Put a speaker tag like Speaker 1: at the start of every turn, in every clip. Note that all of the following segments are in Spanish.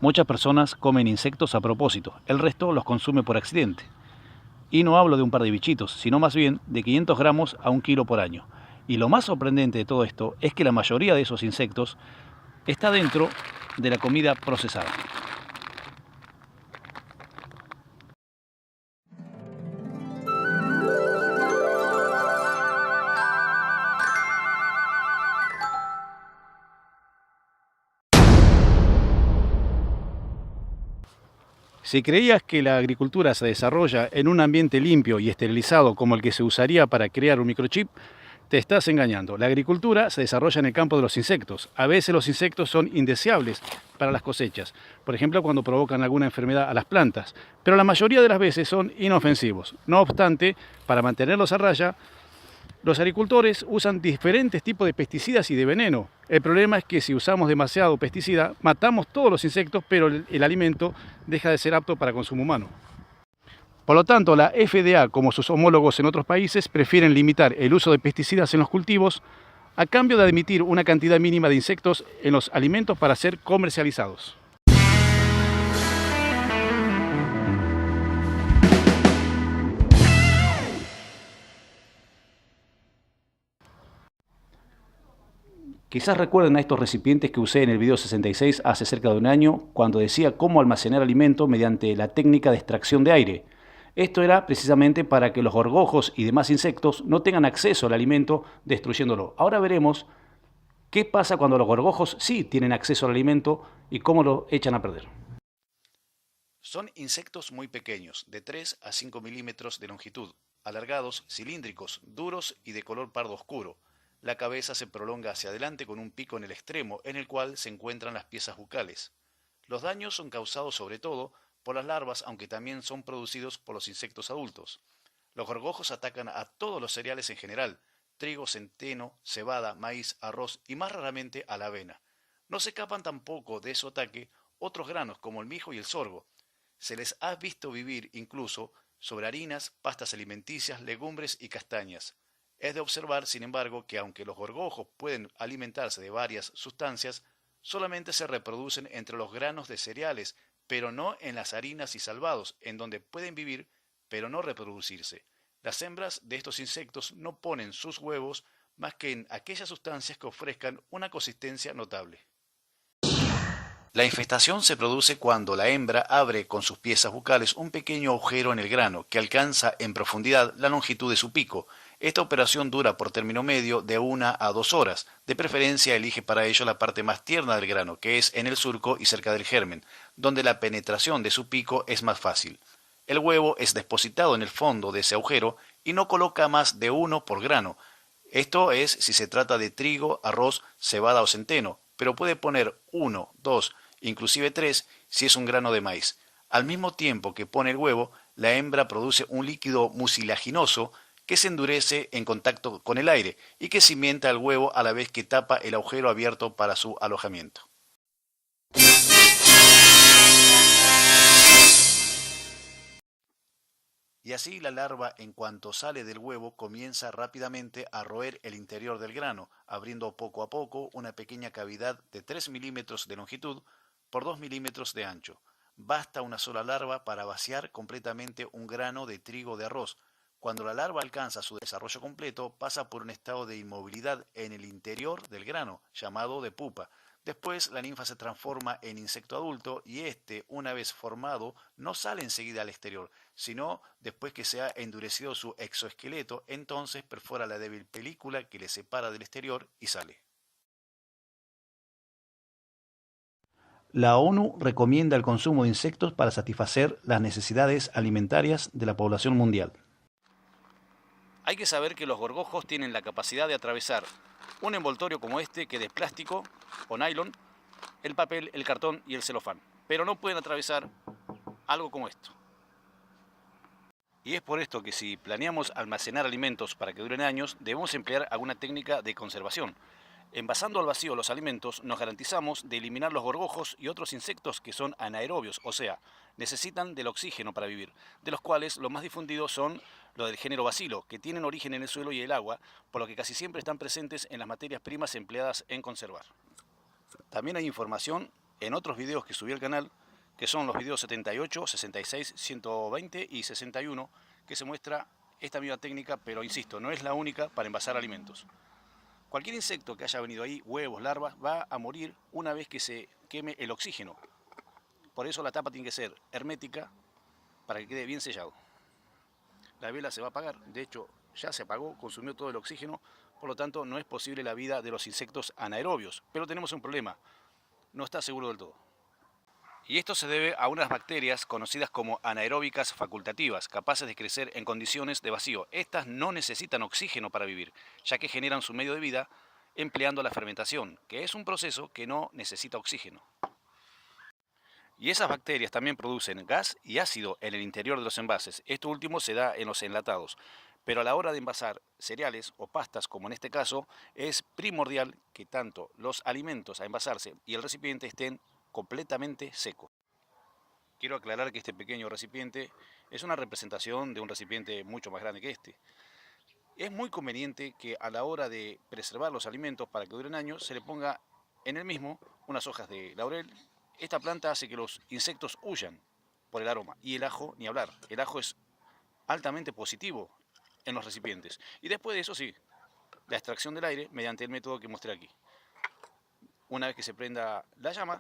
Speaker 1: Muchas personas comen insectos a propósito, el resto los consume por accidente. Y no hablo de un par de bichitos, sino más bien de 500 gramos a 1 kilo por año. Y lo más sorprendente de todo esto es que la mayoría de esos insectos está dentro de la comida procesada. Si creías que la agricultura se desarrolla en un ambiente limpio y esterilizado como el que se usaría para crear un microchip, te estás engañando. La agricultura se desarrolla en el campo de los insectos. A veces los insectos son indeseables para las cosechas, por ejemplo cuando provocan alguna enfermedad a las plantas, pero la mayoría de las veces son inofensivos. No obstante, para mantenerlos a raya, los agricultores usan diferentes tipos de pesticidas y de veneno. El problema es que si usamos demasiado pesticida, matamos todos los insectos, pero el alimento deja de ser apto para consumo humano. Por lo tanto, la FDA, como sus homólogos en otros países, prefieren limitar el uso de pesticidas en los cultivos a cambio de admitir una cantidad mínima de insectos en los alimentos para ser comercializados. Quizás recuerden a estos recipientes que usé en el video 66 hace cerca de un año, cuando decía cómo almacenar alimento mediante la técnica de extracción de aire. Esto era precisamente para que los gorgojos y demás insectos no tengan acceso al alimento destruyéndolo. Ahora veremos qué pasa cuando los gorgojos sí tienen acceso al alimento y cómo lo echan a perder. Son insectos muy pequeños, de 3 a 5 milímetros de longitud, alargados, cilíndricos, duros y de color pardo oscuro. La cabeza se prolonga hacia adelante con un pico en el extremo, en el cual se encuentran las piezas bucales. Los daños son causados sobre todo por las larvas, aunque también son producidos por los insectos adultos. Los gorgojos atacan a todos los cereales en general: trigo, centeno, cebada, maíz, arroz y más raramente a la avena. No se escapan tampoco de su ataque otros granos como el mijo y el sorgo. Se les ha visto vivir incluso sobre harinas, pastas alimenticias, legumbres y castañas. Es de observar, sin embargo, que aunque los gorgojos pueden alimentarse de varias sustancias, solamente se reproducen entre los granos de cereales, pero no en las harinas y salvados, en donde pueden vivir, pero no reproducirse. Las hembras de estos insectos no ponen sus huevos más que en aquellas sustancias que ofrezcan una consistencia notable. La infestación se produce cuando la hembra abre con sus piezas bucales un pequeño agujero en el grano, que alcanza en profundidad la longitud de su pico. Esta operación dura por término medio de 1 a 2 horas. De preferencia elige para ello la parte más tierna del grano, que es en el surco y cerca del germen, donde la penetración de su pico es más fácil. El huevo es depositado en el fondo de ese agujero y no coloca más de uno por grano. Esto es si se trata de trigo, arroz, cebada o centeno, pero puede poner 1, 2, inclusive 3 si es un grano de maíz. Al mismo tiempo que pone el huevo, la hembra produce un líquido mucilaginoso que se endurece en contacto con el aire y que cimienta el huevo a la vez que tapa el agujero abierto para su alojamiento. Y así la larva, en cuanto sale del huevo, comienza rápidamente a roer el interior del grano, abriendo poco a poco una pequeña cavidad de 3 milímetros de longitud por 2 milímetros de ancho. Basta una sola larva para vaciar completamente un grano de trigo de arroz. Cuando la larva alcanza su desarrollo completo, pasa por un estado de inmovilidad en el interior del grano, llamado de pupa. Después la ninfa se transforma en insecto adulto y este, una vez formado, no sale enseguida al exterior, sino después que se ha endurecido su exoesqueleto, entonces perfora la débil película que le separa del exterior y sale. La ONU recomienda el consumo de insectos para satisfacer las necesidades alimentarias de la población mundial. Hay que saber que los gorgojos tienen la capacidad de atravesar un envoltorio como este, que es de plástico o nylon, el papel, el cartón y el celofán, pero no pueden atravesar algo como esto. Y es por esto que si planeamos almacenar alimentos para que duren años, debemos emplear alguna técnica de conservación. Envasando al vacío los alimentos, nos garantizamos de eliminar los gorgojos y otros insectos que son anaerobios, o sea, necesitan del oxígeno para vivir, de los cuales los más difundidos son los del género bacilo, que tienen origen en el suelo y el agua, por lo que casi siempre están presentes en las materias primas empleadas en conservar. También hay información en otros videos que subí al canal, que son los videos 78, 66, 120 y 61, que se muestra esta misma técnica, pero insisto, no es la única para envasar alimentos. Cualquier insecto que haya venido ahí, huevos, larvas, va a morir una vez que se queme el oxígeno. Por eso la tapa tiene que ser hermética para que quede bien sellado. La vela se va a apagar, de hecho ya se apagó, consumió todo el oxígeno, por lo tanto no es posible la vida de los insectos anaerobios. Pero tenemos un problema, no está seguro del todo. Y esto se debe a unas bacterias conocidas como anaeróbicas facultativas, capaces de crecer en condiciones de vacío. Estas no necesitan oxígeno para vivir, ya que generan su medio de vida empleando la fermentación, que es un proceso que no necesita oxígeno. Y esas bacterias también producen gas y ácido en el interior de los envases. Esto último se da en los enlatados. Pero a la hora de envasar cereales o pastas, como en este caso, es primordial que tanto los alimentos a envasarse y el recipiente estén completamente secos. Quiero aclarar que este pequeño recipiente es una representación de un recipiente mucho más grande que este. Es muy conveniente que a la hora de preservar los alimentos para que duren años se le ponga en el mismo unas hojas de laurel. Esta planta hace que los insectos huyan por el aroma, y el ajo ni hablar. El ajo es altamente positivo en los recipientes. Y después de eso sí, la extracción del aire mediante el método que mostré aquí. Una vez que se prenda la llama,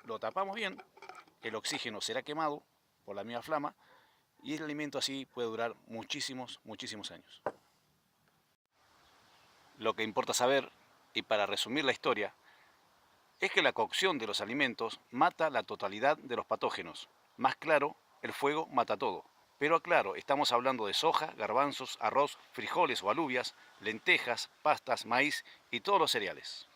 Speaker 1: lo tapamos bien, el oxígeno será quemado por la misma flama y el alimento así puede durar muchísimos años. Lo que importa saber, y para resumir la historia, es que la cocción de los alimentos mata la totalidad de los patógenos. Más claro, el fuego mata todo. Pero aclaro, estamos hablando de soja, garbanzos, arroz, frijoles o alubias, lentejas, pastas, maíz y todos los cereales.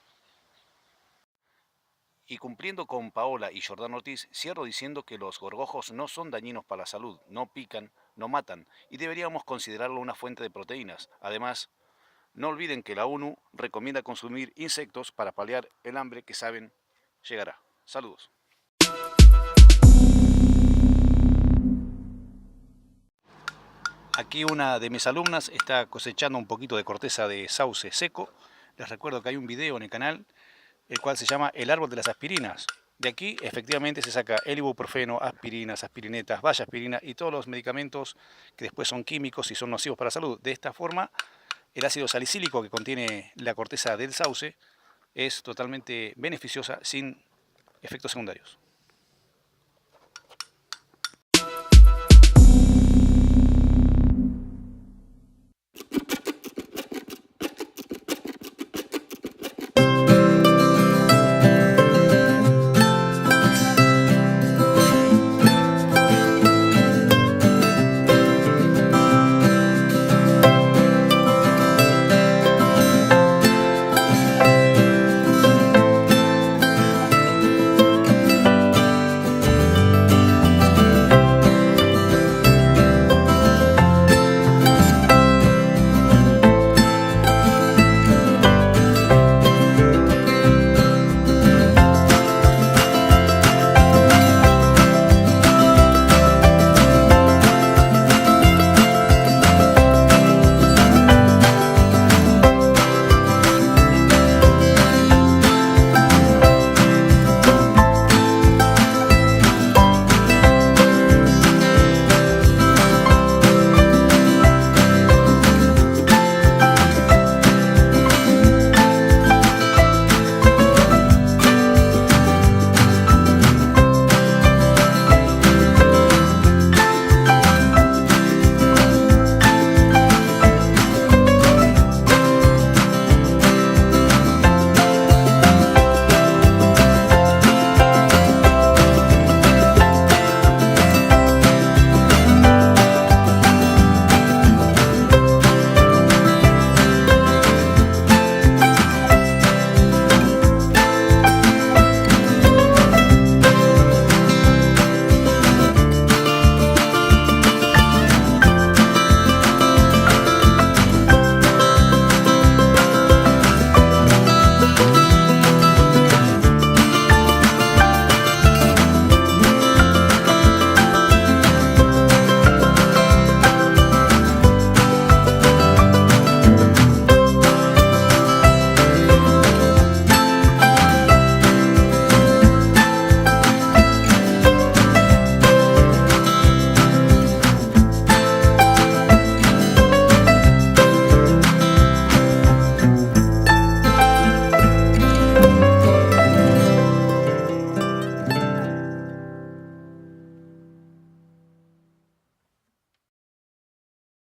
Speaker 1: Y cumpliendo con Paola y Jordán Ortiz, cierro diciendo que los gorgojos no son dañinos para la salud, no pican, no matan y deberíamos considerarlo una fuente de proteínas. Además, no olviden que la ONU recomienda consumir insectos para paliar el hambre que saben llegará. Saludos. Aquí una de mis alumnas está cosechando un poquito de corteza de sauce seco. Les recuerdo que hay un video en el canal, el cual se llama El árbol de las aspirinas. De aquí efectivamente se saca el ibuprofeno, aspirinas, aspirinetas, vallaspirina y todos los medicamentos que después son químicos y son nocivos para la salud. De esta forma, el ácido salicílico que contiene la corteza del sauce es totalmente beneficiosa sin efectos secundarios.